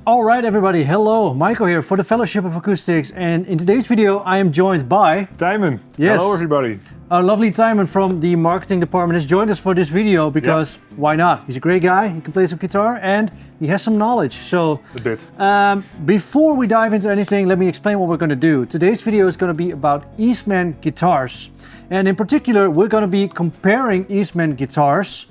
All right, everybody. Hello, Michael here for the Fellowship of Acoustics, and in today's video, I am joined by Timon. Yes. Hello, everybody. Our lovely Timon from the marketing department has joined us for this video because why not? He's a great guy. He can play some guitar and he has some knowledge. So A bit. before we dive into anything, let me explain what we're going to do. Today's video is going to be about Eastman guitars, and in particular, we're going to be comparing Eastman guitars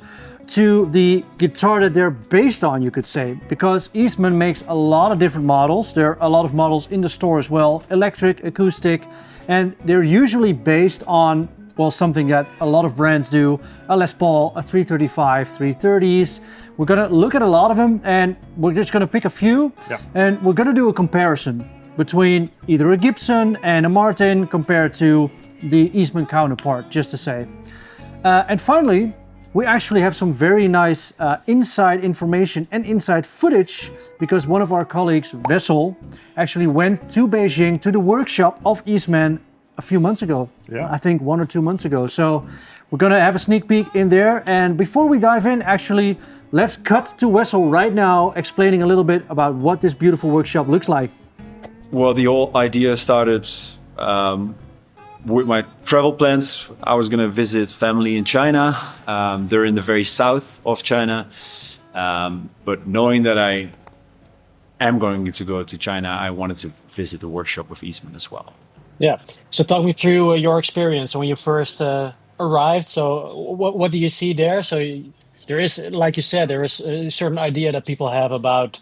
to the guitar that they're based on, you could say, because Eastman makes a lot of different models. There are a lot of models in the store as well, electric, acoustic, and they're usually based on, well, something that a lot of brands do, a Les Paul, a 335, 330s. We're gonna look at a lot of them and we're just gonna pick a few and we're gonna do a comparison between either a Gibson and a Martin compared to the Eastman counterpart, just to say. And finally, we actually have some very nice inside information and inside footage because one of our colleagues, Wessel, actually went to Beijing to the workshop of Eastman a few months ago. I think 1 or 2 months ago. So we're gonna have a sneak peek in there. And before we dive in, actually, let's cut to Wessel right now, explaining a little bit about what this beautiful workshop looks like. Well, the whole idea started with my travel plans. I was going to visit family in China. They're in the very south of China. But knowing that I am going to go to China, I wanted to visit the workshop of Eastman as well. Yeah. So talk me through your experience when you first arrived. So what do you see there? So there is, like you said, there is a certain idea that people have about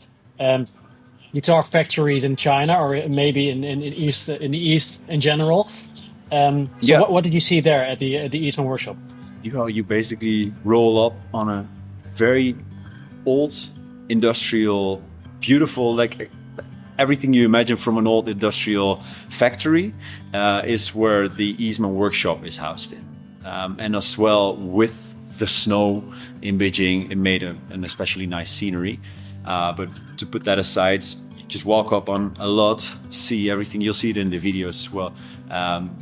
guitar factories in China, or maybe in the East in general. What did you see there at the Eastman workshop? You basically roll up on a very old industrial, beautiful, like everything you imagine from an old industrial factory is where the Eastman workshop is housed in. And as well, with the snow in Beijing, it made an especially nice scenery. But to put that aside, just walk up on a lot, see everything. You'll see it in the videos as well.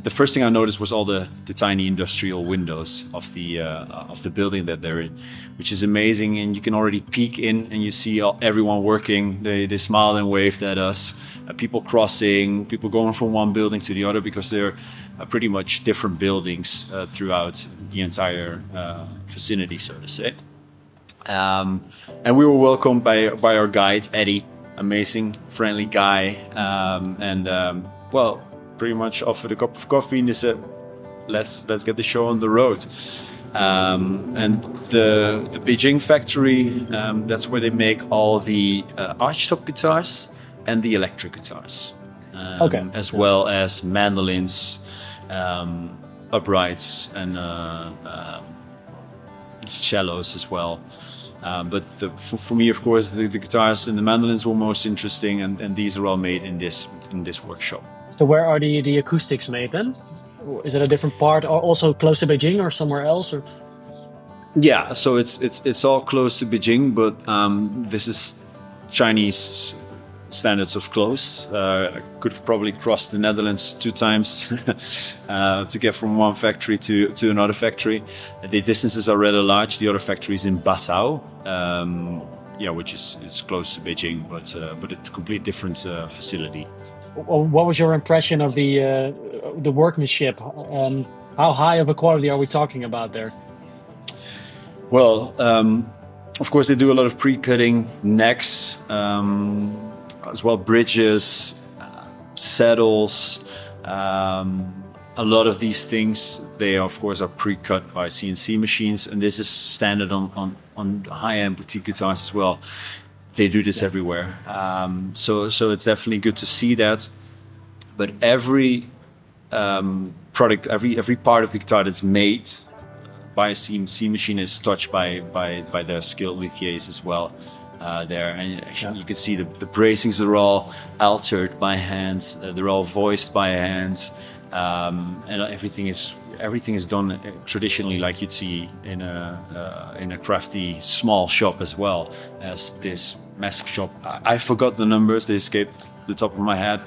The first thing I noticed was all the tiny industrial windows of the building that they're in, which is amazing. And you can already peek in and you see everyone working. They smiled and waved at us. People crossing, people going from one building to the other because they're pretty much different buildings throughout the entire vicinity, so to say. And we were welcomed by our guide, Eddie. Amazing, friendly guy, well, pretty much offered a cup of coffee and they said, let's get the show on the road. And the Beijing factory, that's where they make all the archtop guitars and the electric guitars, as well as mandolins, uprights, and cellos as well. But for me, of course, the guitars and the mandolins were most interesting, and these are all made in this workshop. So where are the acoustics made then? Is it a different part, or also close to Beijing, or somewhere else? Or? Yeah, so it's all close to Beijing, but this is Chinese standards of close. I could have probably crossed the Netherlands 2 times to get from one factory to another factory. The distances are rather large. The other factory is in Bassao, which is close to Beijing, but a complete different facility. What was your impression of the workmanship? How high of a quality are we talking about there? Well, of course, they do a lot of pre-cutting necks, as well bridges, saddles. A lot of these things, they of course are pre-cut by CNC machines, and this is standard on high-end boutique guitars as well. They do this everywhere, so it's definitely good to see that. But every product, every part of the guitar that's made by a CNC machine is touched by their skilled luthiers as well. There, and you can see the bracings are all altered by hand. They're all voiced by hand, and everything is done traditionally, like you'd see in a crafty small shop as well as this massive shop. I forgot the numbers; they escaped the top of my head.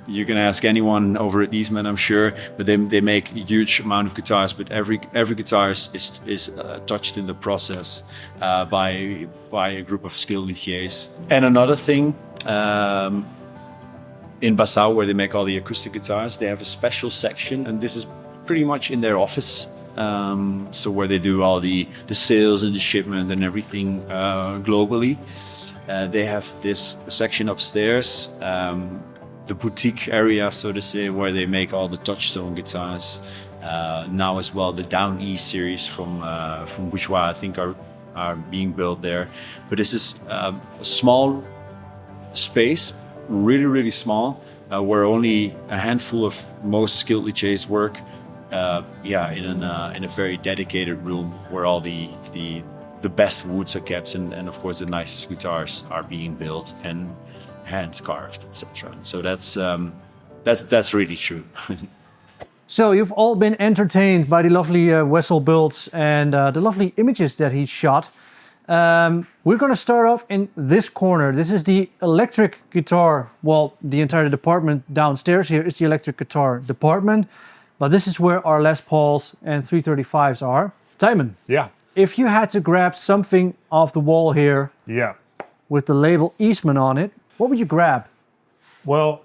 You can ask anyone over at Eastman, I'm sure, but they make a huge amount of guitars. But every guitar is touched in the process by a group of skilled luthiers. And another thing, in Wessel, where they make all the acoustic guitars, they have a special section, and this is pretty much in their office. So where they do all the sales and the shipment and everything globally. They have this section upstairs, the boutique area, so to say, where they make all the touchstone guitars. Now as well, the Down E series from Bourgeois, I think, are being built there. But this is a small space, really small, where only a handful of most skilled luthiers work. In a very dedicated room where all the best woods are kept, and of course the nicest guitars are being built and hand carved, etc. So that's really true. So you've all been entertained by the lovely Wessel builds and the lovely images that he shot. We're going to start off in this corner. This is the electric guitar. Well, the entire department downstairs here is the electric guitar department. But this is where our Les Pauls and 335s are. Tijmen, Yeah. if you had to grab something off the wall here Yeah. with the label Eastman on it, what would you grab? Well,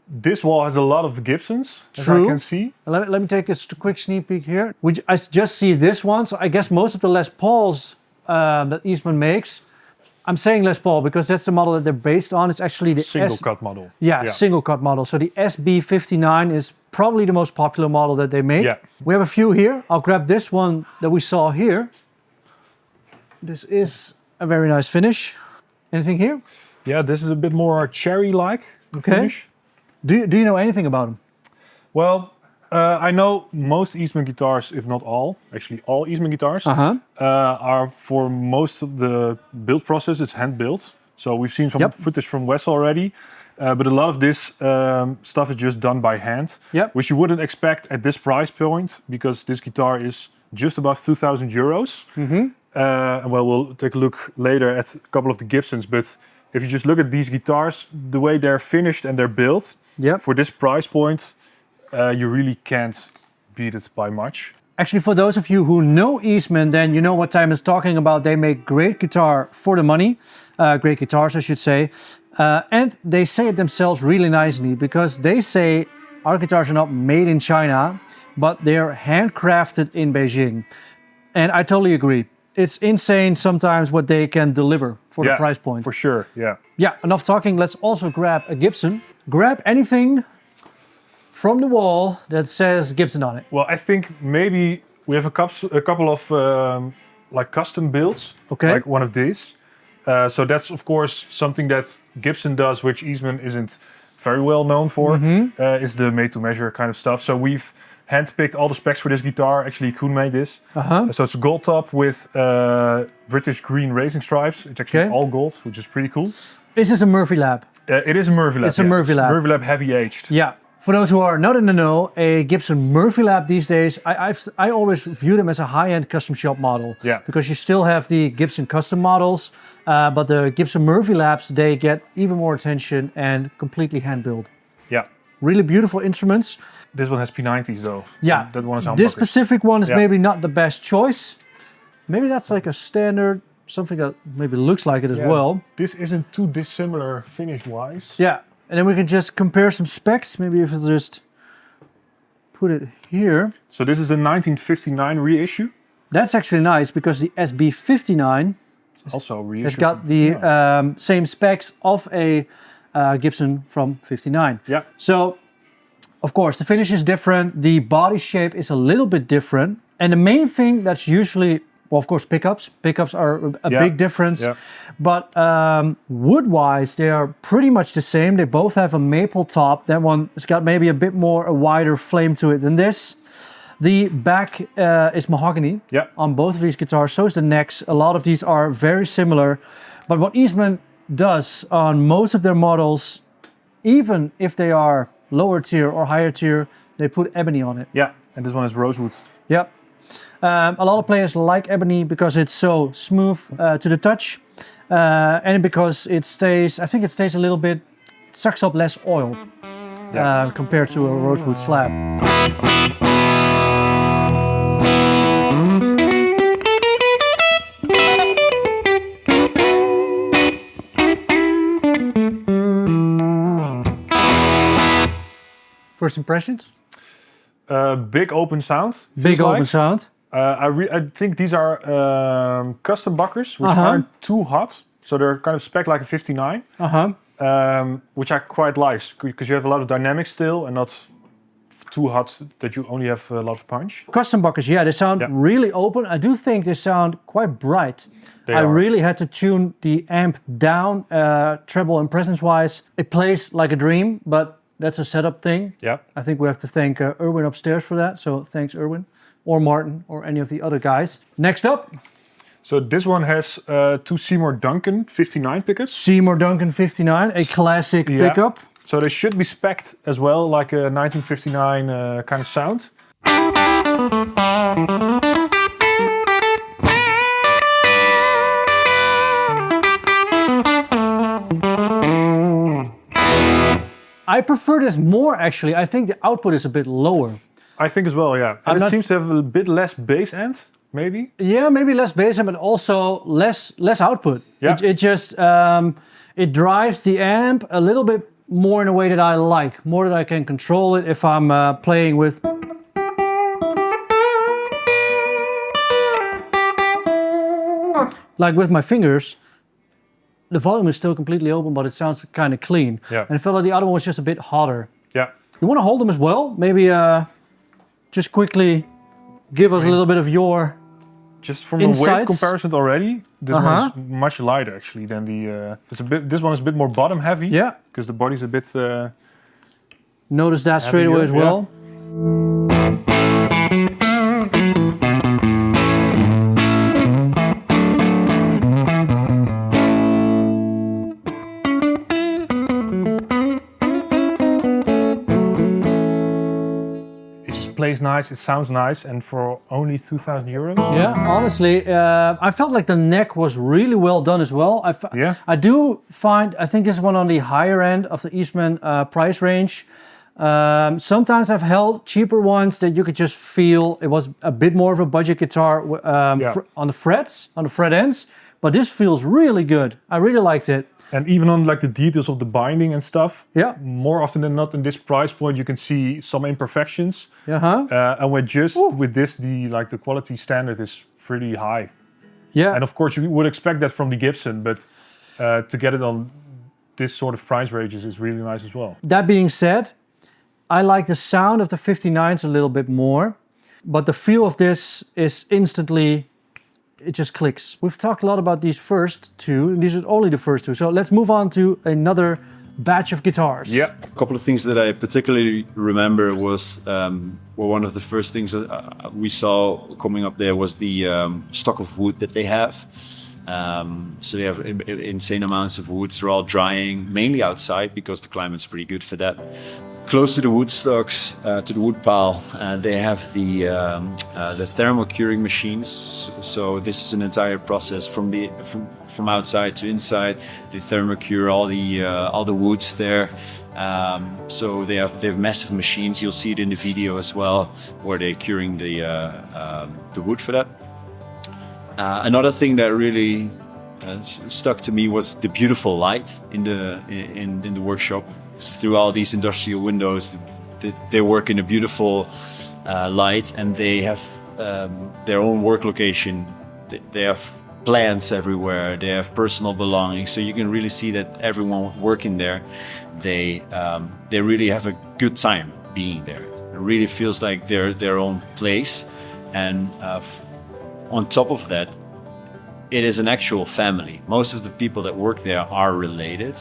this wall has a lot of Gibsons, as True. I can see. Let me take a quick sneak peek here. I just see this one, so I guess most of the Les Pauls that Eastman makes, I'm saying Les Paul because that's the model that they're based on. It's actually the Single cut model. Yeah, single cut model. So the SB59 is probably the most popular model that they make. Yeah. We have a few here. I'll grab this one that we saw here. This is a very nice finish. Anything here? Yeah, this is a bit more cherry-like finish. Do you know anything about them? Well, I know most Eastman guitars, if not all, actually all Eastman guitars, are for most of the build process, it's hand built. So we've seen some footage from Wessel already, but a lot of this stuff is just done by hand, which you wouldn't expect at this price point because this guitar is just above 2,000 euros. And well, we'll take a look later at a couple of the Gibsons, but if you just look at these guitars, the way they're finished and they're built, for this price point, you really can't beat it by much. Actually, for those of you who know Eastman, then you know what Tijmen is talking about. They make great guitar for the money, great guitars, I should say. And they say it themselves really nicely because they say our guitars are not made in China, but they're handcrafted in Beijing. And I totally agree. It's insane sometimes what they can deliver for the price point. For sure, yeah. Yeah, enough talking. Let's also grab a Gibson. Grab anything from the wall that says Gibson on it. Well, I think maybe we have a couple of like custom builds, like one of these. So that's of course something that Gibson does, which Eastman isn't very well known for, is the made-to-measure kind of stuff. So we've handpicked all the specs for this guitar. Actually, Koen made this. So it's a gold top with British green racing stripes. It's actually all gold, which is pretty cool. This is a Murphy Lab. It is a Murphy Lab. It's a Murphy Lab. Murphy Lab heavy aged. Yeah. For those who are not in the know, a Gibson Murphy Lab these days, I always view them as a high-end custom shop model. Yeah. Because you still have the Gibson custom models, but the Gibson Murphy Labs, they get even more attention and completely hand-built. Yeah. Really beautiful instruments. This one has P90s though. Yeah. That one is humbucker. This specific one is maybe not the best choice. Maybe that's like a standard, something that maybe looks like it as well. This isn't too dissimilar finish-wise. Yeah. And then we can just compare some specs. Maybe if we'll just put it here. So this is a 1959 reissue. That's actually nice because the SB59 also reissue. has got the same specs of a Gibson from 59. Yeah. So, of course, the finish is different. The body shape is a little bit different. And the main thing that's usually, well, of course, pickups. Pickups are a big difference. Yeah. But wood-wise, they are pretty much the same. They both have a maple top. That one has got maybe a bit more, a wider flame to it than this. The back is mahogany on both of these guitars. So is the necks. A lot of these are very similar. But what Eastman does on most of their models, even if they are lower tier or higher tier, they put ebony on it. Yeah, and this one is rosewood. Yep. A lot of players like ebony because it's so smooth to the touch, and because it stays, I think it stays a little bit, it sucks up less oil. compared to a rosewood slab. First impressions? Big open sound. Big open sound. I think these are custom buckers, which aren't too hot. So they're kind of spec'd like a 59, which I quite like, because you have a lot of dynamics still and not too hot that you only have a lot of punch. Custom buckers, yeah, they sound really open. I do think they sound quite bright. I really had to tune the amp down, treble and presence-wise. It plays like a dream, but that's a setup thing. Yeah. I think we have to thank Erwin upstairs for that. So thanks, Erwin, or Martin, or any of the other guys. Next up. So this one has two Seymour Duncan 59 pickups. Seymour Duncan 59, a classic pickup. So they should be spec'd as well, like a 1959 kind of sound. I prefer this more, actually. I think the output is a bit lower. I think as well, yeah. And it seems to have a bit less bass end, maybe? Yeah, maybe less bass end, but also less output. Yeah. It just, it drives the amp a little bit more in a way that I like, more that I can control it if I'm playing with. Like with my fingers, the volume is still completely open, but it sounds kind of clean. Yeah. And I felt like the other one was just a bit hotter. Yeah. You want to hold them as well? Maybe just quickly give us a little bit of your just from insights. A weight comparison already, this one is much lighter actually than the. This one is a bit more bottom heavy. Yeah. Because the body's a bit. Notice that straight away as well. Plays nice, it sounds nice, and for only 2,000 euros. Yeah, honestly, I felt like the neck was really well done as well. I do find, I think this is one on the higher end of the Eastman price range. Sometimes I've held cheaper ones that you could just feel it was a bit more of a budget guitar on the frets, on the fret ends, but this feels really good. I really liked it. And even on like the details of the binding and stuff, yeah, more often than not in this price point you can see some imperfections. And with this, the quality standard is pretty high. Yeah. And of course you would expect that from the Gibson, but to get it on this sort of price ranges is really nice as well. That being said, I like the sound of the 59s a little bit more, but the feel of this is instantly. It just clicks. We've talked a lot about these first two, and these are only the first two. So let's move on to another batch of guitars. Yeah, a couple of things that I particularly remember was, one of the first things we saw coming up there was the stock of wood that they have. So they have insane amounts of woods. They're all drying, mainly outside because the climate's pretty good for that. Close to the wood stocks, to the wood pile, they have the thermal curing machines. So this is an entire process from outside to inside. They thermal cure all the woods there. So they have massive machines. You'll see it in the video as well, where they're curing the wood for that. Another thing that really stuck to me was the beautiful light in the workshop. Through all these industrial windows, they work in a beautiful light, and they have their own work location. They have plants everywhere. They have personal belongings, so you can really see that everyone working there, they really have a good time being there. It really feels like they're their own place, and on top of that, it is an actual family. Most of the people that work there are related.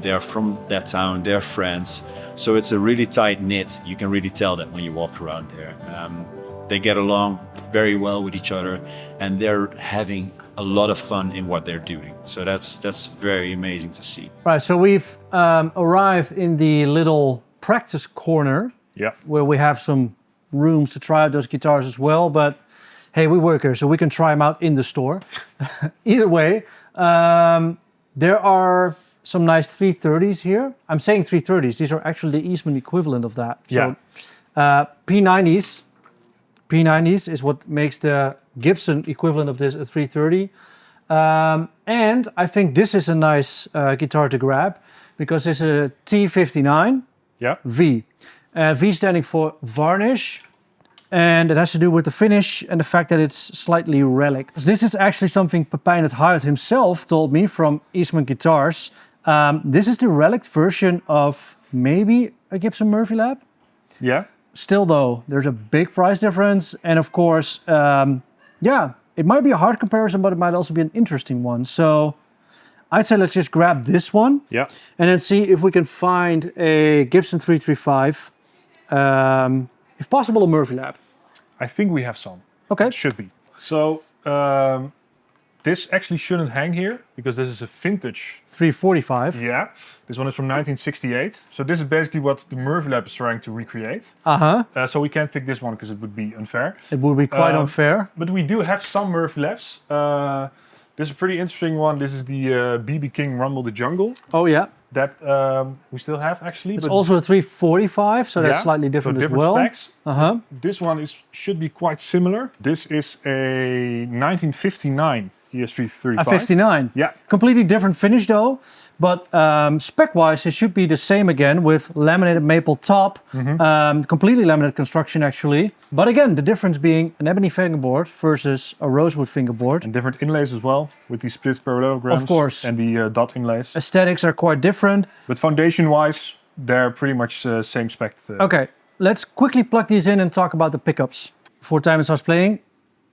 They're from that town, they're friends. So it's a really tight knit. You can really tell that when you walk around there. They get along very well with each other, and they're having a lot of fun in what they're doing. So that's very amazing to see. Right, so we've arrived in the little practice corner, where we have some rooms to try out those guitars as well, but hey, we work here, so we can try them out in the store. Either way, there are some nice 330s here. I'm saying 330s. These are actually the Eastman equivalent of that. So, P90s. P90s is what makes the Gibson equivalent of this a 330. And I think this is a nice guitar to grab because it's a T59 V. V standing for varnish. And it has to do with the finish and the fact that it's slightly relic. This is actually something Pepijn het Hart himself told me from Eastman Guitars. This is the relic version of maybe a Gibson Murphy Lab. Yeah. Still though, there's a big price difference. And of course, it might be a hard comparison, but it might also be an interesting one. So I'd say let's just grab this one. Yeah. And then see if we can find a Gibson 335. If possible, a Murphy Lab. I think we have some. Okay. It should be. So this actually shouldn't hang here because this is a vintage 345. Yeah. This one is from 1968. So this is basically what the Murphy Lab is trying to recreate. So we can't pick this one because it would be unfair. It would be quite unfair. But we do have some Murphy Labs. This is a pretty interesting one. This is the B.B. King Rumble the Jungle. Oh yeah. That we still have actually. It's also a 345, so that's slightly different, so as well. Specs. This one should be quite similar. This is a 1959 ES335. A 59. Yeah. Completely different finish though. But spec-wise, it should be the same again with laminated maple top. Completely laminated construction actually. But again, the difference being an ebony fingerboard versus a rosewood fingerboard. And different inlays as well with the split parallelograms. Of course. And the dot inlays. Aesthetics are quite different. But foundation-wise, they're pretty much same spec. Okay, let's quickly plug these in and talk about the pickups. Before time starts playing,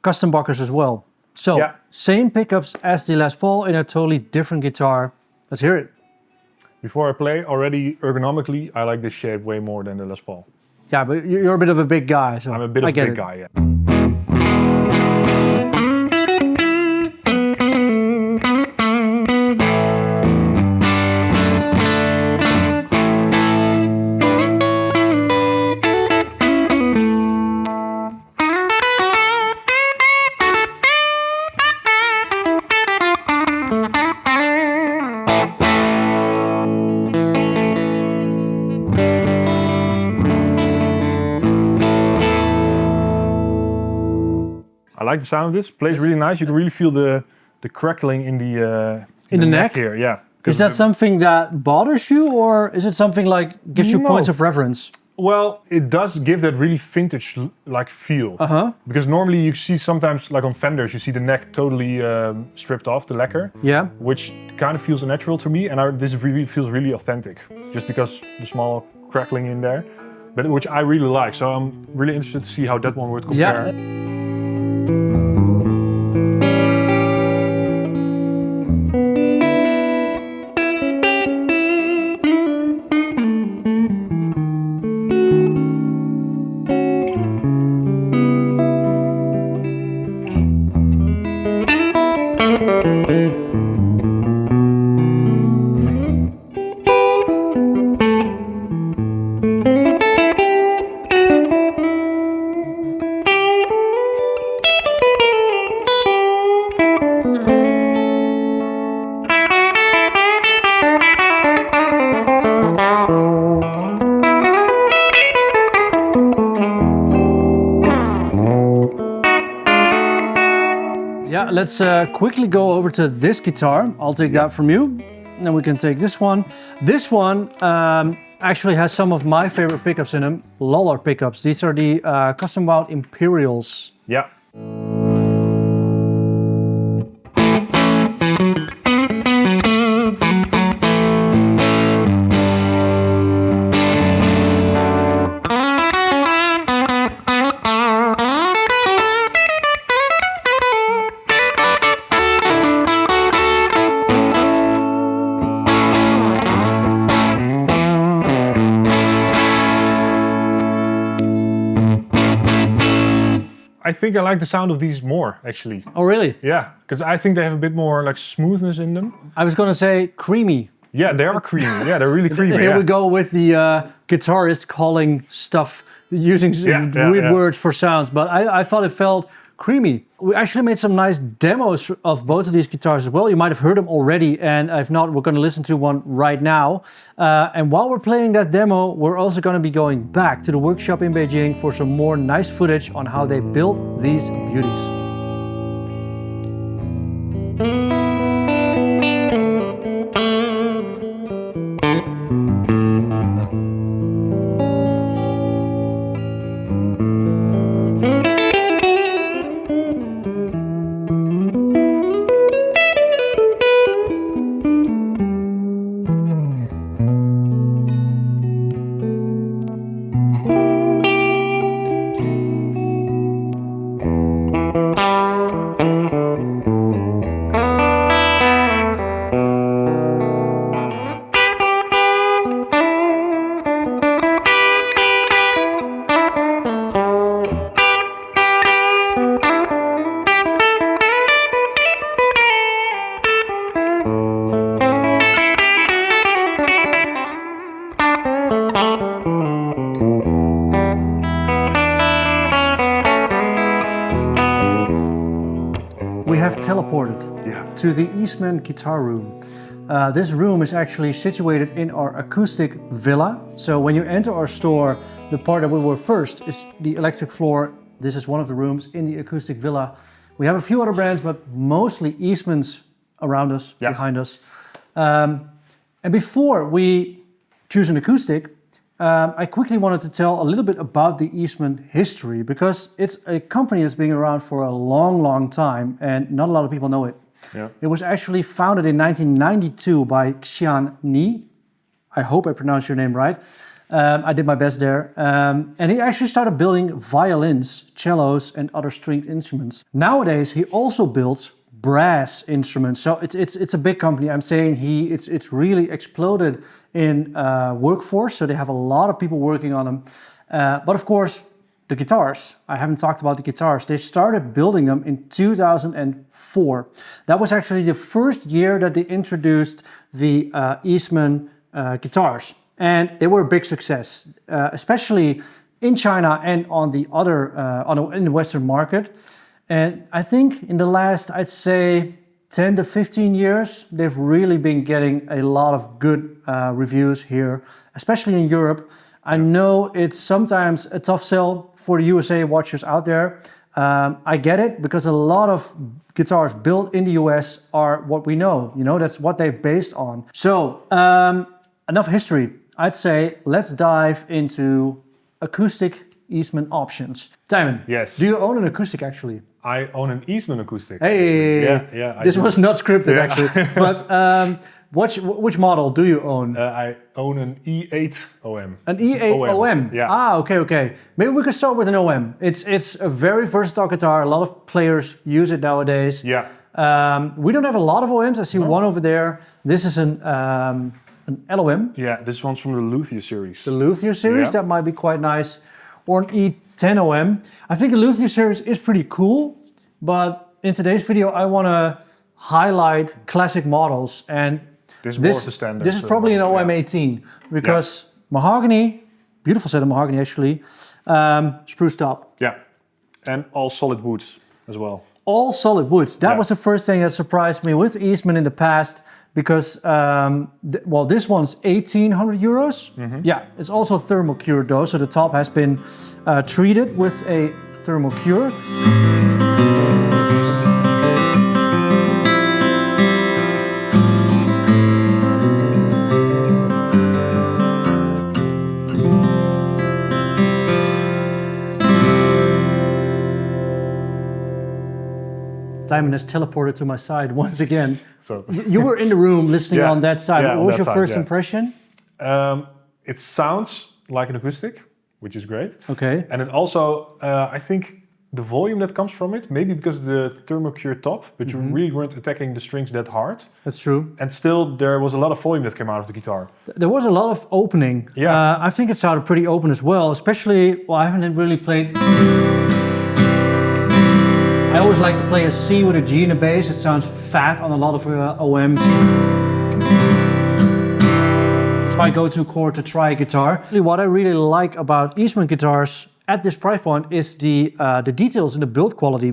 custom buckers as well. So, same pickups as the Les Paul in a totally different guitar. Let's hear it. Before I play, already ergonomically, I like this shape way more than the Les Paul. Yeah, but you're a bit of a big guy. So I'm a bit of a big guy, yeah. I like the sound of this. Plays really nice. You can really feel the crackling in the neck here. Yeah. Is that something that bothers you, or is it something like gives you points of reference? Well, it does give that really vintage like feel. Because normally you see sometimes like on Fenders, you see the neck totally stripped off, the lacquer. Yeah. Which kind of feels unnatural to me, and this really feels really authentic, just because the small crackling in there, but which I really like. So I'm really interested to see how that one would compare. Yeah. Let's quickly go over to this guitar. I'll take that from you. And then we can take this one. This one actually has some of my favorite pickups in them. Lollar pickups. These are the custom wound Imperials. Yeah. I think I like the sound of these more, actually. Oh, really? Yeah, because I think they have a bit more like smoothness in them. I was gonna say creamy. Yeah, they are creamy. Yeah, they're really creamy. Here we go with the guitarist calling stuff, using weird words for sounds. But I thought it felt creamy. We actually made some nice demos of both of these guitars as well. You might have heard them already, and if not, we're going to listen to one right now. And while we're playing that demo, we're also going to be going back to the workshop in Beijing for some more nice footage on how they built these beauties. We have teleported to the Eastman guitar room. This room is actually situated in our acoustic villa. So when you enter our store, the part that we were first is the electric floor. This is one of the rooms in the acoustic villa. We have a few other brands, but mostly Eastman's around us, behind us. And before we choose an acoustic, I quickly wanted to tell a little bit about the Eastman history, because it's a company that's been around for a long, long time and not a lot of people know it. It was actually founded in 1992 by Xian Ni. I hope I pronounced your name right. I did my best there. And he actually started building violins, cellos and other stringed instruments. Nowadays he also builds brass instruments. So it's a big company. I'm saying it's really exploded in workforce. So they have a lot of people working on them. But of course, the guitars. I haven't talked about the guitars. They started building them in 2004. That was actually the first year that they introduced the Eastman guitars. And they were a big success, especially in China and on the other, in the Western market. And I think in the last, I'd say 10 to 15 years, they've really been getting a lot of good reviews here, especially in Europe. I know it's sometimes a tough sell for the USA watchers out there. I get it, because a lot of guitars built in the US are what we know. You know, that's what they're based on. So enough history. I'd say let's dive into acoustic Eastman options. Timon, yes. Do you own an acoustic actually? I own an Eastman acoustic. Hey, yeah. This was not scripted actually. But which model do you own? I own an E8 OM. An E8 OM? Yeah. Ah, okay. Maybe we can start with an OM. It's a very versatile guitar. A lot of players use it nowadays. Yeah. We don't have a lot of OMs. I see one over there. This is an LOM. Yeah, this one's from the Luthier series. The Luthier series, that might be quite nice. Or an E10 OM. I think the Luthier series is pretty cool, but in today's video I want to highlight classic models, and this is more of the standard. This is probably an OM18, because mahogany, beautiful set of mahogany actually, spruce top. Yeah, and all solid woods as well. All solid woods. That was the first thing that surprised me with Eastman in the past, because, well, this one's 1,800 euros. Yeah, it's also thermal cured though, so the top has been treated with a thermal cure. Timon has teleported to my side once again. So you were in the room listening on that side. Yeah, what was your first impression? It sounds like an acoustic, which is great. Okay. And it also, I think the volume that comes from it, maybe because of the thermocure top, but you really weren't attacking the strings that hard. That's true. And still, there was a lot of volume that came out of the guitar. There was a lot of opening. Yeah. I think it sounded pretty open as well, especially, well, I haven't really played. I always like to play a C with a G in the bass. It sounds fat on a lot of OMs. It's my go-to chord to try a guitar. What I really like about Eastman guitars, at this price point is the details in the build quality.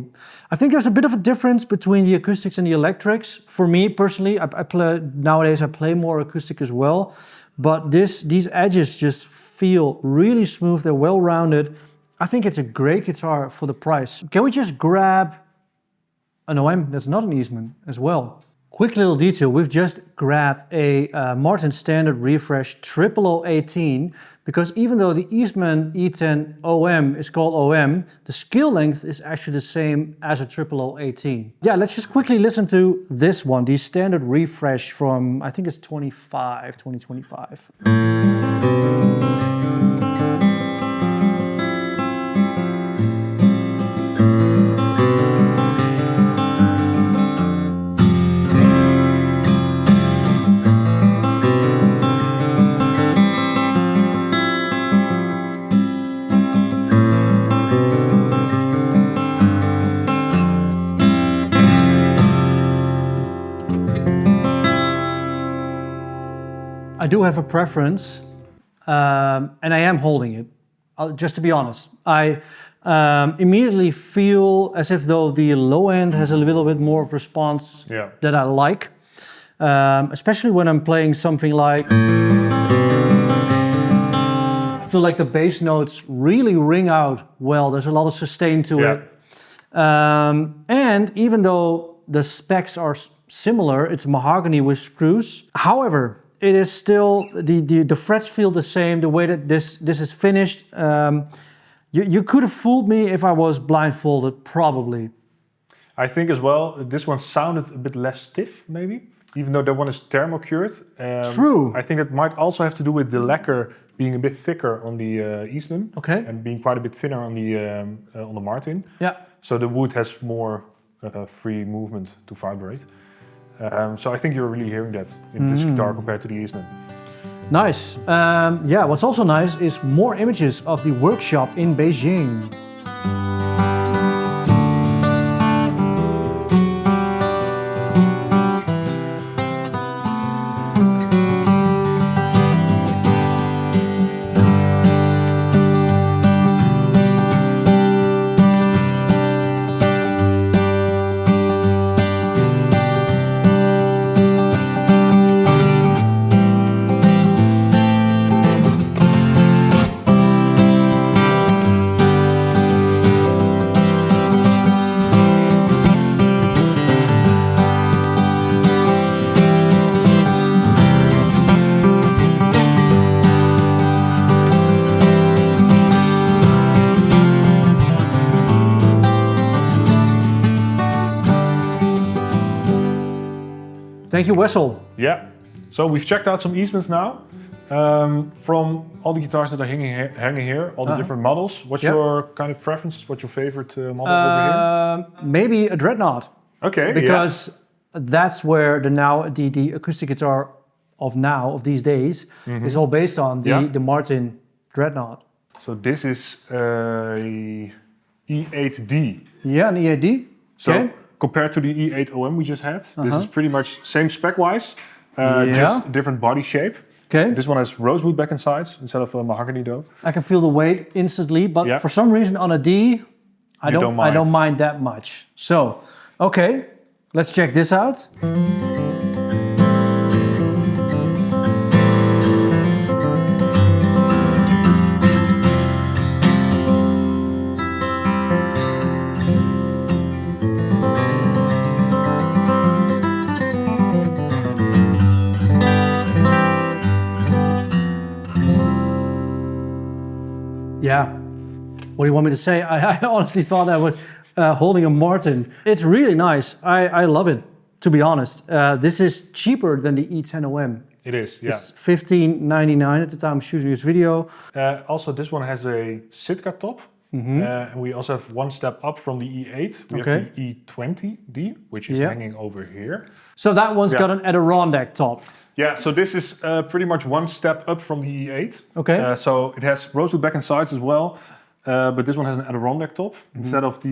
I think there's a bit of a difference between the acoustics and the electrics. For me personally, nowadays I play more acoustic as well, but these edges just feel really smooth. They're well rounded. I think it's a great guitar for the price. Can we just grab an OM that's not an Eastman as well? Quick little detail, we've just grabbed a Martin Standard Refresh 00018 because even though the Eastman E10 OM is called OM, the skill length is actually the same as a 00018. Yeah, let's just quickly listen to this one, the Standard Refresh from, I think it's 2025. I do have a preference, and I am holding it, just to be honest. I immediately feel as if though the low end has a little bit more of response that I like, especially when I'm playing something like... I feel like the bass notes really ring out well. There's a lot of sustain to it. And even though the specs are similar, it's mahogany with spruce. However, it is still, the frets feel the same, the way that this is finished. You could have fooled me if I was blindfolded, probably. I think as well, this one sounded a bit less stiff, maybe, even though that one is thermocured. True. I think it might also have to do with the lacquer being a bit thicker on the Eastman, and being quite a bit thinner on the Martin. Yeah. So the wood has more free movement to vibrate. So I think you're really hearing that in this guitar compared to the Eastman. Nice. Yeah, what's also nice is more images of the workshop in Beijing. Thank you, Wessel. Yeah, so we've checked out some Eastmans now. From all the guitars that are hanging here, all the different models. What's your kind of preferences? What's your favorite model over here? Maybe a dreadnought. Okay, because that's where the acoustic guitar of these days is all based on the Martin dreadnought. So this is a E8D. Yeah, an E8D. So compared to the E8 OM we just had, this is pretty much same spec-wise, just different body shape. Okay. This one has rosewood back and sides instead of mahogany though. I can feel the weight instantly, but for some reason on a D, I don't mind that much. So, okay, let's check this out. Yeah, what do you want me to say? I honestly thought I was holding a Martin. It's really nice. I love it, to be honest. This is cheaper than the E10 OM. It is, yeah. It's $15.99 at the time I'm shooting this video. Also, this one has a Sitka top. And we also have one step up from the E8. We have the E20D, which is hanging over here. So that one's got an Adirondack top. Yeah, so this is pretty much one step up from the E8. Okay. So it has rosewood back and sides as well, but this one has an Adirondack top instead of the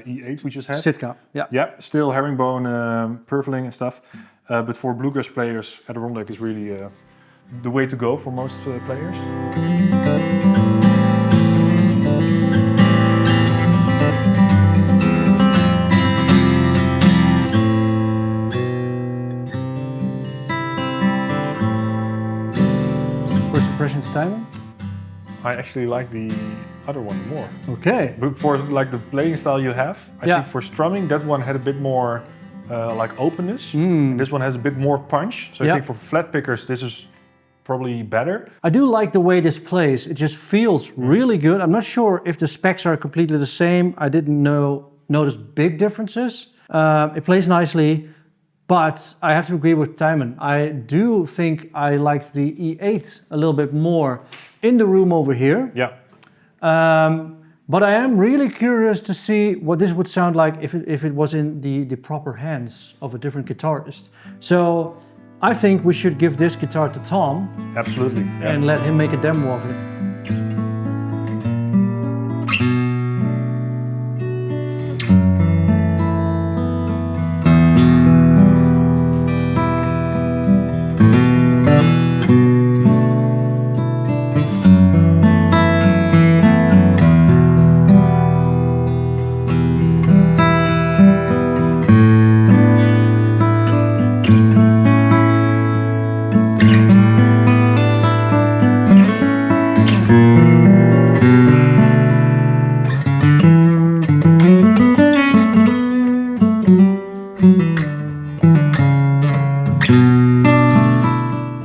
E8 we just had. Sitka, yeah. Yeah, still herringbone, purfling and stuff. But for bluegrass players, Adirondack is really the way to go for most players. impressions, Timon? I actually like the other one more. Okay. But for like the playing style you have, I Yeah. think for strumming that one had a bit more like openness. And this one has a bit more punch. So I Yeah. think for flat pickers this is probably better. I do like the way this plays. It just feels really good. I'm not sure if the specs are completely the same. I didn't notice big differences. It plays nicely, but I have to agree with Timon. I do think I liked the E8 a little bit more in the room over here. Yeah. But I am really curious to see what this would sound like if it was in the proper hands of a different guitarist. So I think we should give this guitar to Tom. Absolutely. Yeah. And let him make a demo of it.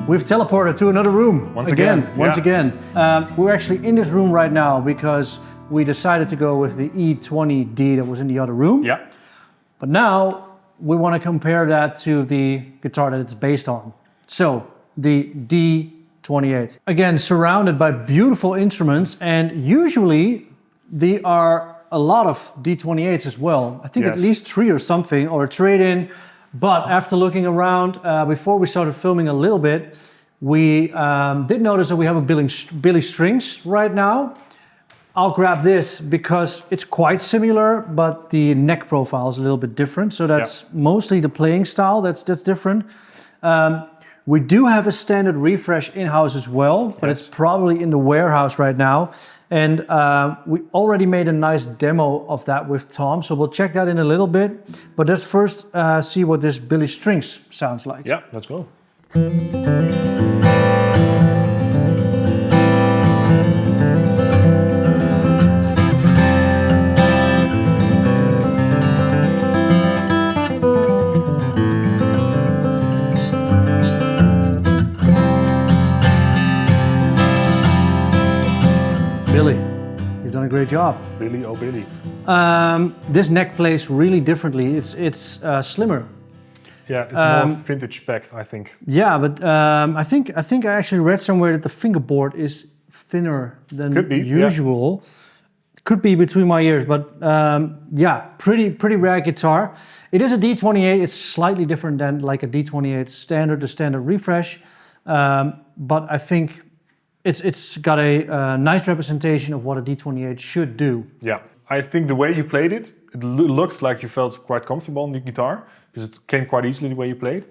We've teleported to another room. Once again. We're actually in this room right now because we decided to go with the E20D that was in the other room. Yeah. But now we want to compare that to the guitar that it's based on. So the D28. Again, surrounded by beautiful instruments, and usually there are a lot of D28s as well. I think at least 3 or something, or a trade-in. But after looking around, before we started filming a little bit, we did notice that we have a Billy Strings right now. I'll grab this because it's quite similar, but the neck profile is a little bit different. So that's mostly the playing style that's different. We do have a standard refresh in-house as well, but it's probably in the warehouse right now. And we already made a nice demo of that with Tom, so we'll check that in a little bit. But let's first see what this Billy Strings sounds like. Yeah, let's go. Billy, you've done a great job. Billy, oh Billy. This neck plays really differently. It's slimmer. Yeah, it's more vintage spec, I think. Yeah, but I think I actually read somewhere that the fingerboard is thinner than usual. Yeah. Could be between my ears, but yeah, pretty rare guitar. It is a D28. It's slightly different than like a D28 standard, the standard refresh. But I think it's got a nice representation of what a D28 should do. Yeah, I think the way you played it, it looked like you felt quite comfortable on the guitar because it came quite easily the way you played.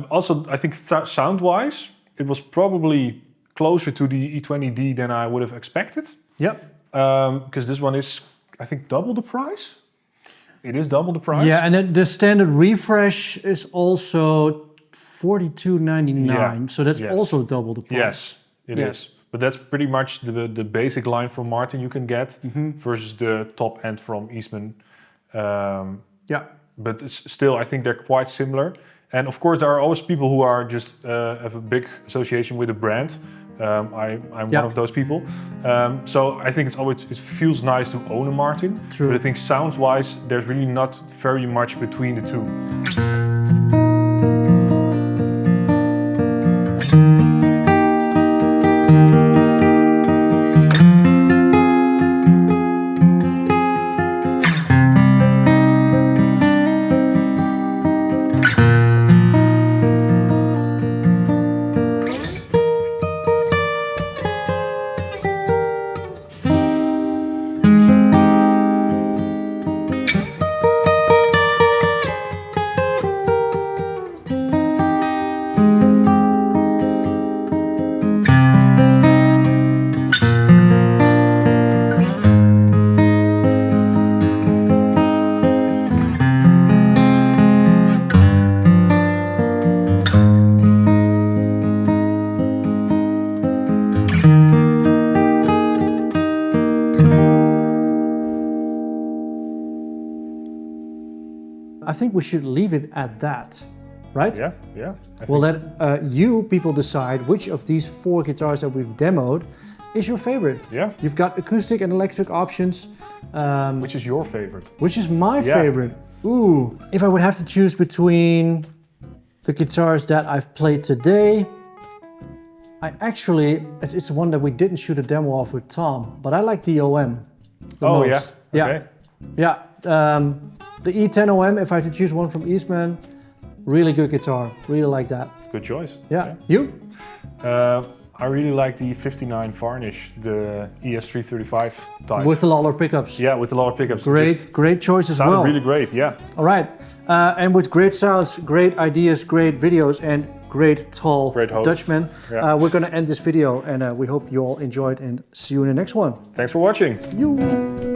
Also, I think sound-wise, it was probably closer to the E20D than I would have expected. Yep. Because this one is, I think, double the price. It is double the price. Yeah, and then the standard refresh is also $42.99. Yeah. So that's also double the price. Yes, it is. But that's pretty much the basic line from Martin you can get versus the top end from Eastman. Yeah. But it's still, I think they're quite similar. And of course, there are always people who are just have a big association with a brand. I'm one of those people. So I think it feels nice to own a Martin. True. But I think sound-wise, there's really not very much between the two. I think we should leave it at that, right? Yeah, yeah. We'll let you people decide which of these 4 guitars that we've demoed is your favorite. Yeah. You've got acoustic and electric options. Which is your favorite? Which is my favorite? Ooh, if I would have to choose between the guitars that I've played today, it's one that we didn't shoot a demo of with Tom, but I like the OM the most. Yeah? Okay. Yeah. The E10 OM, if I had to choose one from Eastman, really good guitar. Really like that. Good choice. Yeah. You? I really like the 59 Varnish, the ES335 type. With the Lawler pickups. Yeah, with the Lawler pickups. Great choice as well. Sounded really great, yeah. All right. And with great sounds, great ideas, great videos, and great tall Dutchman, we're going to end this video, and we hope you all enjoyed, and see you in the next one. Thanks for watching. You.